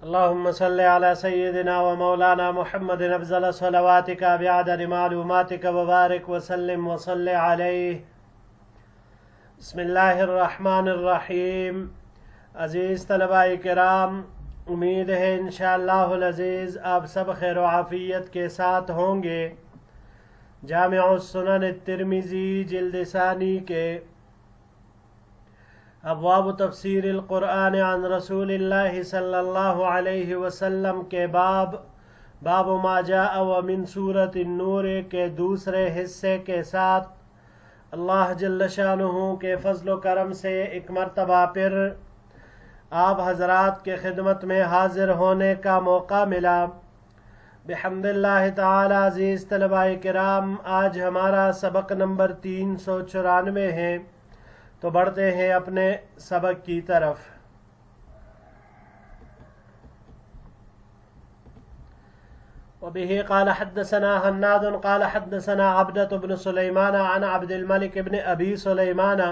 اللهم صل على سيدنا ومولانا محمد أفضل صلواتك بعدد معلوماتك وبارك وسلم وصل عليه. بسم اللہ الرحمن الرحیم. عزیز طلباء کرام، امید ہے انشاءاللہ العزیز آپ سب خیر و عافیت کے ساتھ ہوں گے. جامع السنن الترمذی جلد ثانی کے ابواب تفسیر القرآن عن رسول اللہ صلی اللہ علیہ وسلم کے باب ما جاء ومن سورۃ النور کے دوسرے حصے کے ساتھ اللہ جل شانہ کے فضل و کرم سے ایک مرتبہ پھر آپ حضرات کے خدمت میں حاضر ہونے کا موقع ملا. بحمد اللہ تعالی. عزیز طلباء کرام، آج ہمارا سبق نمبر 394 ہے، تو بڑھتے ہیں اپنے سبق کی طرف. وبه قال حدثنا هناد قال حدثنا عبدة بن سليمان عن عبد الملك بن أبي سليمان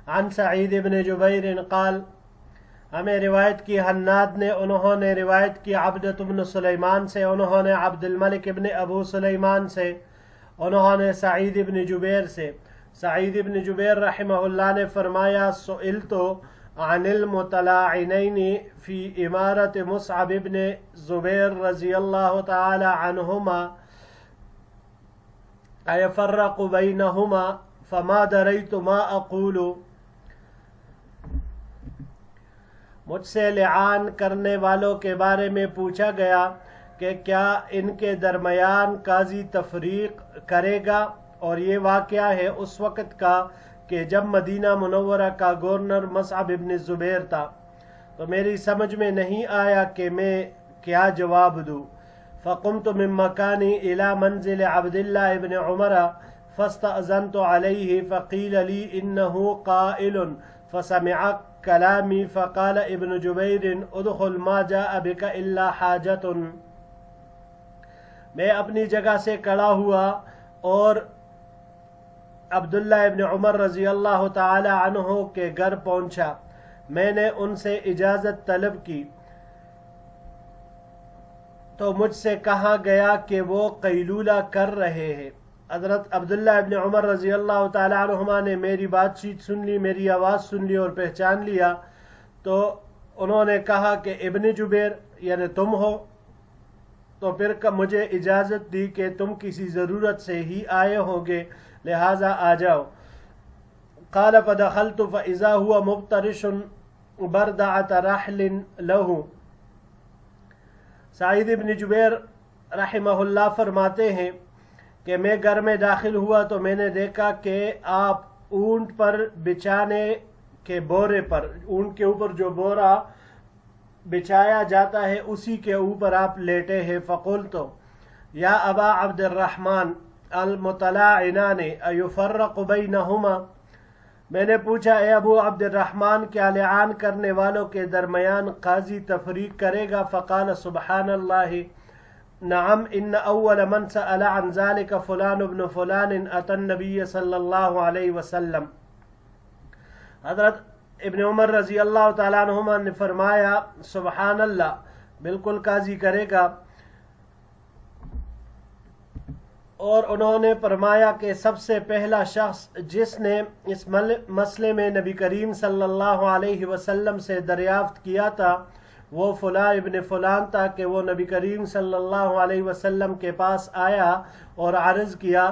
عن سعيد بن جبير قال. ہمیں روایت کی ہناد نے، انہوں نے روایت کی عبدۃ بن سلیمان سے، انہوں نے عبد الملک ابن ابو سلیمان سے، انہوں نے سعید بن جبیر سے. سعید بن جبیر رحمہ اللہ نے فرمایا: سئلت عن المتلاعنین فی امارت مصعب بن زبیر رضی اللہ تعالی عنہما ایفرق بینہما فما دریت ما اقول. مجھ سے لعان کرنے والوں کے بارے میں پوچھا گیا کہ کیا ان کے درمیان قاضی تفریق کرے گا، اور یہ واقعہ ہے اس وقت کا کہ جب مدینہ منورہ کا گورنر مصعب بن زبیر تھا. تو میری سمجھ میں نہیں آیا کہ میں کیا جواب دوں. فقمت من مکانی الى منزل عبد اللہ بن عمر فاستأذنت علیہ فقیل لی انہ قائل فسمع کلامی فقال ابن جبیر ادخل ما جاء بک الا حاجت. میں اپنی جگہ سے کھڑا ہوا اور عبداللہ ابن عمر رضی اللہ تعالی عنہ کے گھر پہنچا. میں نے ان سے اجازت طلب کی تو مجھ سے کہا گیا کہ وہ قیلولہ کر رہے ہیں. حضرت عبداللہ ابن عمر رضی اللہ تعالی عنہما نے میری بات چیت سن لی، میری آواز سن لی اور پہچان لیا. تو انہوں نے کہا کہ ابن جبیر یعنی تم ہو. تو پھر مجھے اجازت دی کہ تم کسی ضرورت سے ہی آئے ہوگے، لہٰذا آ جاؤ. قال فدخلت فاذا هو مبترش بردعة رحل له. سعید ابن جبیر رحمہ اللہ فرماتے ہیں کہ میں گھر میں داخل ہوا تو میں نے دیکھا کہ آپ اونٹ پر بچھانے کے بورے پر، اونٹ کے اوپر جو بورا بچھایا جاتا ہے اسی کے اوپر آپ لیٹے ہیں. فقلت یا ابا عبد الرحمن المتلاعنان ایفرق بینہما. میں نے پوچھا اے ابو عبد الرحمن، کیا لعان کرنے والوں کے درمیان قاضی تفریق کرے گا؟ فقال سبحان اللہ نعم ان اول من سأل عن ذلك فلان ابن فلان اتى النبی صلی اللہ علیہ وسلم. حضرت ابن عمر رضی اللہ تعالیٰ عنہما نے فرمایا سبحان اللہ، بالکل قاضی کرے گا. اور انہوں نے فرمایا کہ سب سے پہلا شخص جس نے اس مسئلے میں نبی کریم صلی اللہ علیہ وسلم سے دریافت کیا تھا وہ فلاں ابن فلان تھا کہ وہ نبی کریم صلی اللہ علیہ وسلم کے پاس آیا اور عرض کیا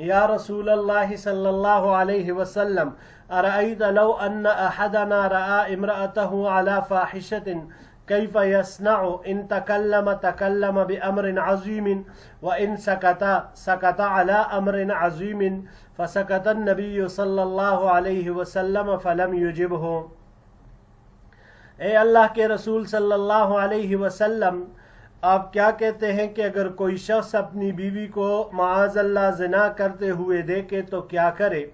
یا رسول اللہ صلی اللہ علیہ وسلم ارأیت لو ان احدنا رأى امرأته على فاحشة كيف يصنع ان تكلم تكلم بأمر عظيم وان سكت سكت على امر عظيم فسكت النبي صلى الله عليه وسلم فلم يجبه. اے اللہ کے رسول صلی اللہ علیہ وسلم، آپ کیا کہتے ہیں کہ اگر کوئی شخص اپنی بیوی کو معاذ اللہ زنا کرتے ہوئے دیکھے تو کیا کرے؟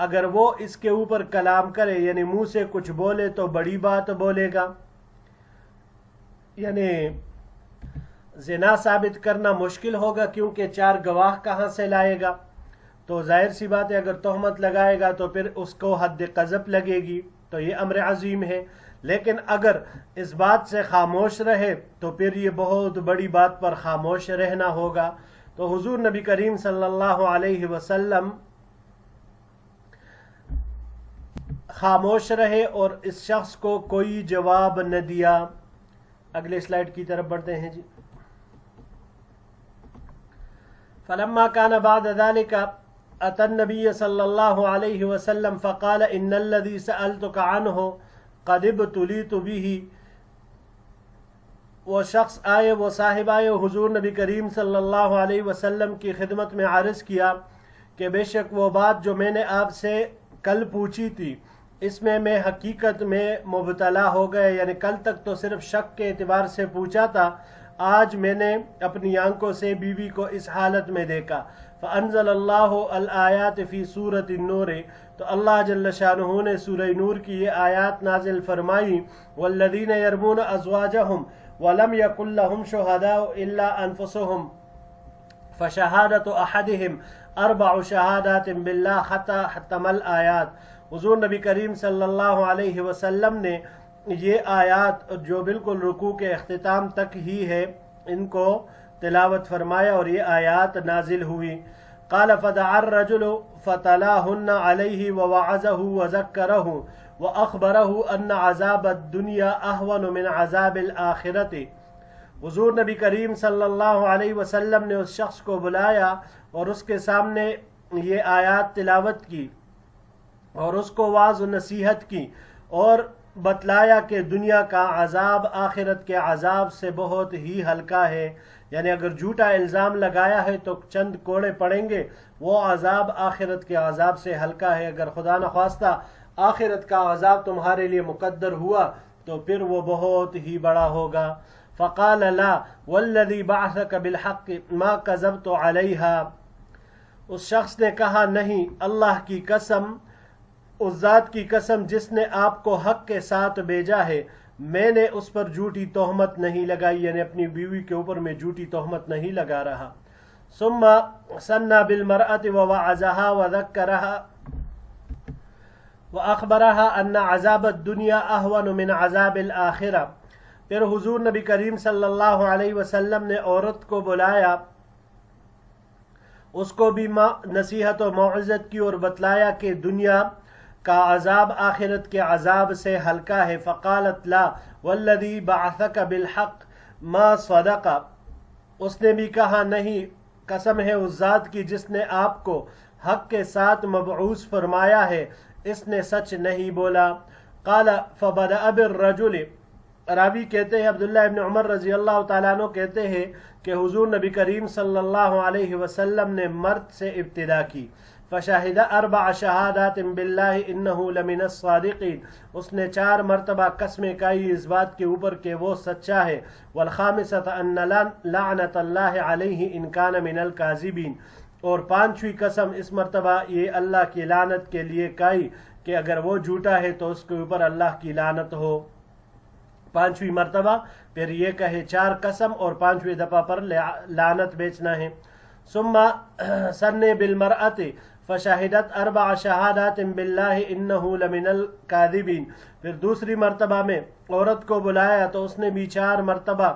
اگر وہ اس کے اوپر کلام کرے یعنی منہ سے کچھ بولے تو بڑی بات بولے گا، یعنی زنا ثابت کرنا مشکل ہوگا کیونکہ 4 گواہ کہاں سے لائے گا. تو ظاہر سی بات ہے اگر تہمت لگائے گا تو پھر اس کو حد قذف لگے گی، تو یہ امر عظیم ہے. لیکن اگر اس بات سے خاموش رہے تو پھر یہ بہت بڑی بات پر خاموش رہنا ہوگا۔ تو حضور نبی کریم صلی اللہ علیہ وسلم خاموش رہے اور اس شخص کو کوئی جواب نہ دیا۔ اگلے سلائیڈ کی طرف بڑھتے ہیں جی۔ فلما كان بعد ذلك أتى النبي صلى الله عليه وسلم فقال إن الذي سألتك عنه قد ابتليت به۔ وہ شخص آئے، وہ صاحب آئے، حضور نبی کریم صلی اللہ علیہ وسلم کی خدمت میں عرض کیا کہ بے شک وہ بات جو میں نے آپ سے کل پوچھی تھی اس میں حقیقت میں مبتلا ہو گئے، یعنی کل تک تو صرف شک کے اعتبار سے پوچھا تھا، آج میں نے اپنی آنکھوں سے بیوی کو اس حالت میں دیکھا۔ فانزل اللہ الآیات فی سورۃ النور، تو اللہ جل شانہ نے سورہ نور کی یہ آیات نازل فرمائی، والذین یرمون ازواجہم ولم یکن لہم شہداء الا انفسہم فشہادۃ احدہم اربع شہادات باللہ حتی ختم الآیات۔ حضور نبی کریم صلی اللہ علیہ وسلم نے یہ آیات جو بالکل رکوع کے اختتام تک ہی ہے ان کو تلاوت فرمایا اور یہ آیات نازل ہوئی۔ قال فدعا الرجل فتلاهن عليه ووعظه وذكره واخبره ان عذاب الدنيا اهون من عذاب الآخرة۔ حضور نبی کریم صلی اللہ علیہ وسلم نے اس شخص کو بلایا اور اس کے سامنے یہ آیات تلاوت کی اور اس کو واعظ و نصیحت کی اور بتلایا کہ دنیا کا عذاب آخرت کے عذاب سے بہت ہی ہلکا ہے، یعنی اگر جھوٹا الزام لگایا ہے تو چند کوڑے پڑیں گے، وہ عذاب آخرت کے عذاب سے ہلکا ہے۔ اگر خدا نخواستہ آخرت کا عذاب تمہارے لیے مقدر ہوا تو پھر وہ بہت ہی بڑا ہوگا۔ فقال لا والذی بعثک بالحق ما کذبت علیہا، اس شخص نے کہا نہیں، اللہ کی قسم، اس ذات کی قسم جس نے آپ کو حق کے ساتھ بھیجا ہے، میں نے اس پر جھوٹی تہمت نہیں لگائی، یعنی اپنی بیوی کے اوپر میں جھوٹی تہمت نہیں لگا رہا۔ ثم ثنى بالمرأة ووعظها وذكرها واخبرها ان عذاب الدنيا اهون من عذاب الآخرة۔ پھر حضور نبی کریم صلی اللہ علیہ وسلم نے عورت کو بلایا، اس کو بھی نصیحت و موعظت کی اور بتلایا کہ دنیا کا عذاب آخرت کے عذاب سے ہلکا ہے۔ فقالت لا والذی بعثک بالحق ما صدق، اس نے بھی کہا نہیں، قسم ہے اس ذات کی جس نے آپ کو حق کے ساتھ مبعوث فرمایا ہے، اس نے سچ نہیں بولا۔ قال فبدأ بالرجل، راوی کہتے ہیں عبداللہ ابن عمر رضی اللہ تعالیٰ عنہ کہتے ہیں کہ حضور نبی کریم صلی اللہ علیہ وسلم نے مرد سے ابتدا کی۔ فشاہد اربع شہادات باللہ انہ لمن الصادقین، اس نے 4 مرتبہ قسمیں کھائی اس بات کے اوپر کہ وہ سچا ہے۔ والخامسۃ ان لعنت اللہ علیہ ان کان من الکاذبین، اور 5ویں قسم اس مرتبہ یہ اللہ کی لعنت کے لیے کھائی کہ اگر وہ جھوٹا ہے تو اس کے اوپر اللہ کی لعنت ہو۔ 5ویں مرتبہ پھر یہ کہے 4 قسم اور 5ویں دفعہ پر لعنت بیچنا ہے۔ ثم ثنى بالمرأة فشاہدت اربع شہادات باللہ انہ لمن الکاذبین، پھر دوسری مرتبہ میں عورت کو بلایا تو اس نے بھی 4 مرتبہ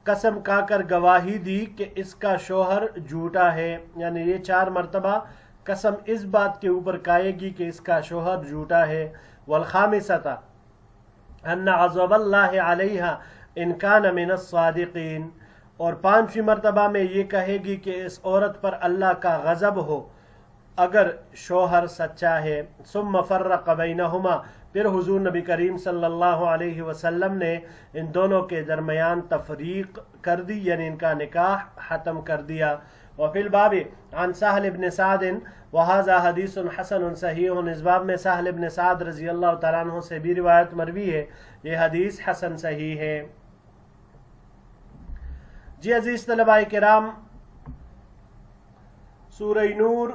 قسم کھا کر گواہی دی کہ اس کا شوہر جھوٹا ہے، یعنی یہ 4 مرتبہ قسم اس بات کے اوپر کھائے گی کہ اس کا شوہر جھوٹا ہے۔ والخامسۃ ان غضب اللہ علیہا ان کان من الصادقین، اور 5ویں مرتبہ میں یہ کہے گی کہ اس عورت پر اللہ کا غضب ہو اگر شوہر سچا ہے۔ ثم فرق بینہما، پھر حضور نبی کریم صلی اللہ علیہ وسلم نے ان دونوں کے درمیان تفریق کر دی، یعنی ان کا نکاح ختم کر دیا۔ وفی الباب عن سہل بن سعد وہذا حدیث حسن صحیح، اس باب میں سہل بن سعد رضی اللہ تعالیٰ عنہ سے بھی روایت مروی ہے، یہ حدیث حسن صحیح ہے۔ جی عزیز طلباء کرام، سورہ نور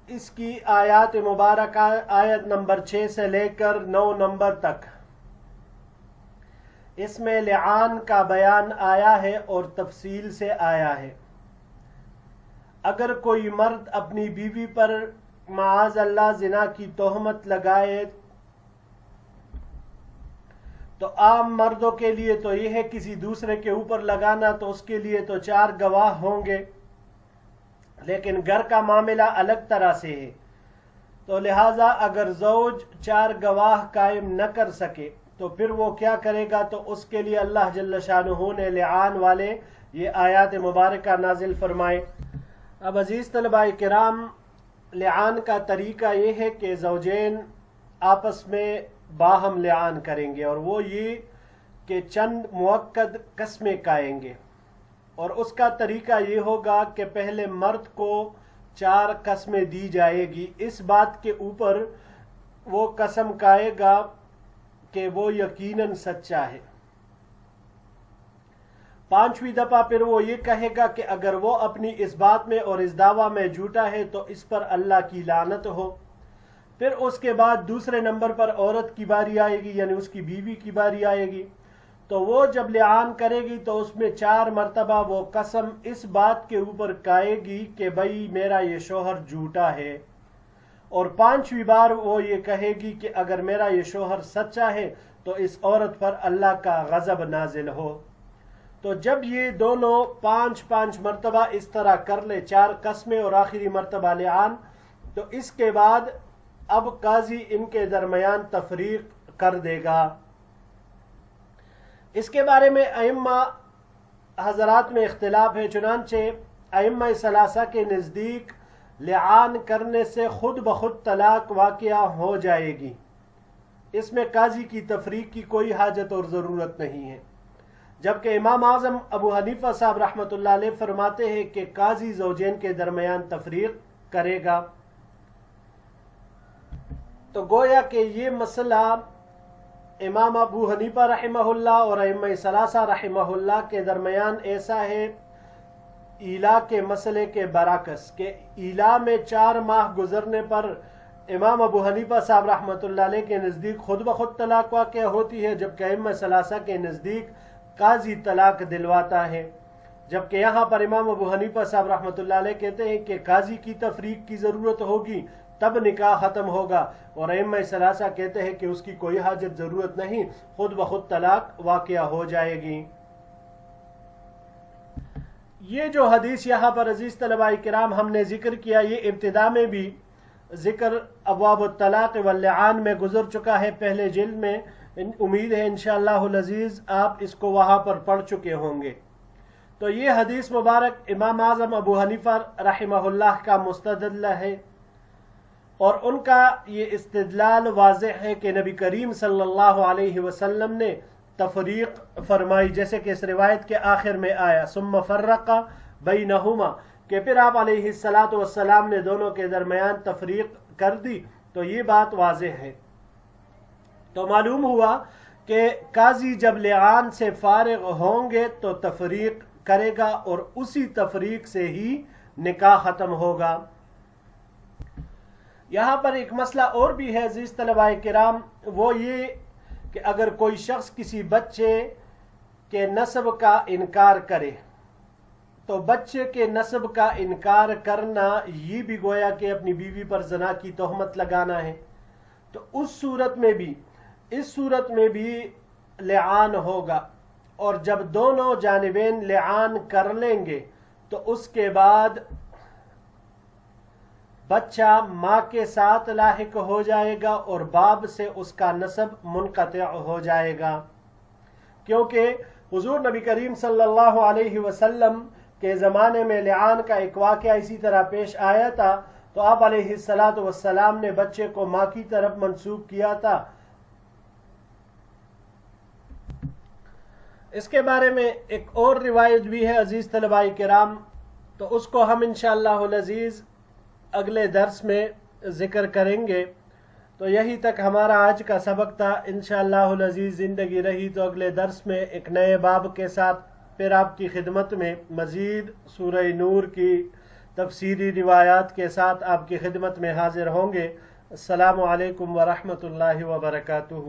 اس کی آیات مبارکہ آیت نمبر 6 سے لے کر 9 نمبر تک اس میں لعان کا بیان آیا ہے اور تفصیل سے آیا ہے۔ اگر کوئی مرد اپنی بیوی پر معاذ اللہ زنا کی تہمت لگائے تو عام مردوں کے لیے تو یہ ہے کسی دوسرے کے اوپر لگانا، تو اس کے لیے تو 4 گواہ ہوں گے، لیکن گھر کا معاملہ الگ طرح سے ہے، تو لہٰذا اگر زوج 4 گواہ قائم نہ کر سکے تو پھر وہ کیا کرے گا؟ تو اس کے لیے اللہ جل شانہ نے لعان والے یہ آیات مبارکہ نازل فرمائے۔ اب عزیز طلباء کرام، لعان کا طریقہ یہ ہے کہ زوجین آپس میں باہم لعان کریں گے، اور وہ یہ کہ چند مؤکد قسمیں کھائیں گے، اور اس کا طریقہ یہ ہوگا کہ پہلے مرد کو 4 قسمیں دی جائے گی، اس بات کے اوپر وہ قسم کھائے گا کہ وہ یقیناً سچا ہے۔ 5ویں دفعہ پھر وہ یہ کہے گا کہ اگر وہ اپنی اس بات میں اور اس دعویٰ میں جھوٹا ہے تو اس پر اللہ کی لعنت ہو۔ پھر اس کے بعد دوسرے نمبر پر عورت کی باری آئے گی، یعنی اس کی بیوی کی باری آئے گی، تو وہ جب لعان کرے گی تو اس میں 4 مرتبہ وہ قسم اس بات کے اوپر کھائے گی کہ بھئی میرا یہ شوہر جھوٹا ہے، اور 5ویں بار وہ یہ کہے گی کہ اگر میرا یہ شوہر سچا ہے تو اس عورت پر اللہ کا غضب نازل ہو۔ تو جب یہ دونوں 5 مرتبہ اس طرح کر لے، 4 قسمیں اور آخری مرتبہ لعان، تو اس کے بعد اب قاضی ان کے درمیان تفریق کر دے گا۔ اس کے بارے میں ائمہ حضرات میں اختلاف ہے، چنانچہ ائمہ ثلاثہ کے نزدیک لعان کرنے سے خود بخود طلاق واقع ہو جائے گی، اس میں قاضی کی تفریق کی کوئی حاجت اور ضرورت نہیں ہے، جبکہ امام اعظم ابو حنیفہ صاحب رحمۃ اللہ علیہ فرماتے ہیں کہ قاضی زوجین کے درمیان تفریق کرے گا۔ تو گویا کہ یہ مسئلہ امام ابو حنیفہ رحمہ اللہ اور ائمہ ثلاثہ رحمہ اللہ کے درمیان ایسا ہے ایلا کے مسئلے کے برعکس، کہ ایلا میں 4 ماہ گزرنے پر امام ابو حنیفہ صاحب رحمۃ اللہ علیہ کے نزدیک خود بخود طلاق واقع ہوتی ہے، جبکہ ائمہ ثلاثہ کے نزدیک قاضی طلاق دلواتا ہے، جبکہ یہاں پر امام ابو حنیفہ صاحب رحمۃ اللہ علیہ کہتے ہیں کہ قاضی کی تفریق کی ضرورت ہوگی تب نکاح ختم ہوگا، اور ائمہ ثلاثہ کہتے ہیں کہ اس کی کوئی حاجت ضرورت نہیں، خود بخود طلاق واقع ہو جائے گی۔ یہ جو حدیث یہاں پر عزیز طلباء کرام ہم نے ذکر کیا، یہ ابتدا میں بھی ذکر ابواب الطلاق واللعان میں گزر چکا ہے پہلے جلد میں، امید ہے انشاءاللہ العزیز آپ اس کو وہاں پر پڑھ چکے ہوں گے۔ تو یہ حدیث مبارک امام اعظم ابو حنیفہ رحمہ اللہ کا مستدل ہے، اور ان کا یہ استدلال واضح ہے کہ نبی کریم صلی اللہ علیہ وسلم نے تفریق فرمائی، جیسے کہ اس روایت کے آخر میں آیا ثم فرق بینہما، کہ پھر آپ علیہ الصلاۃ والسلام نے دونوں کے درمیان تفریق کر دی، تو یہ بات واضح ہے۔ تو معلوم ہوا کہ قاضی جب لعان سے فارغ ہوں گے تو تفریق کرے گا، اور اسی تفریق سے ہی نکاح ختم ہوگا۔ یہاں پر ایک مسئلہ اور بھی ہے عزیز طلباء کرام، وہ یہ کہ اگر کوئی شخص کسی بچے کے نسب کا انکار کرے، تو بچے کے نسب کا انکار کرنا یہ بھی گویا کہ اپنی بیوی پر زنا کی تہمت لگانا ہے، تو اس صورت میں بھی لعان ہوگا، اور جب دونوں جانبین لعان کر لیں گے تو اس کے بعد بچہ ماں کے ساتھ لاحق ہو جائے گا اور باپ سے اس کا نسب منقطع ہو جائے گا، کیونکہ حضور نبی کریم صلی اللہ علیہ وسلم کے زمانے میں لعان کا ایک واقعہ اسی طرح پیش آیا تھا، تو آپ علیہ الصلاۃ والسلام نے بچے کو ماں کی طرف منسوب کیا تھا۔ اس کے بارے میں ایک اور روایت بھی ہے عزیز طلباء کرام، تو اس کو ہم انشاءاللہ العزیز اگلے درس میں ذکر کریں گے۔ تو یہی تک ہمارا آج کا سبق تھا، انشاءاللہ العزیز زندگی رہی تو اگلے درس میں ایک نئے باب کے ساتھ پھر آپ کی خدمت میں مزید سورہ نور کی تفسیری روایات کے ساتھ آپ کی خدمت میں حاضر ہوں گے۔ السلام علیکم ورحمۃ اللہ وبرکاتہ۔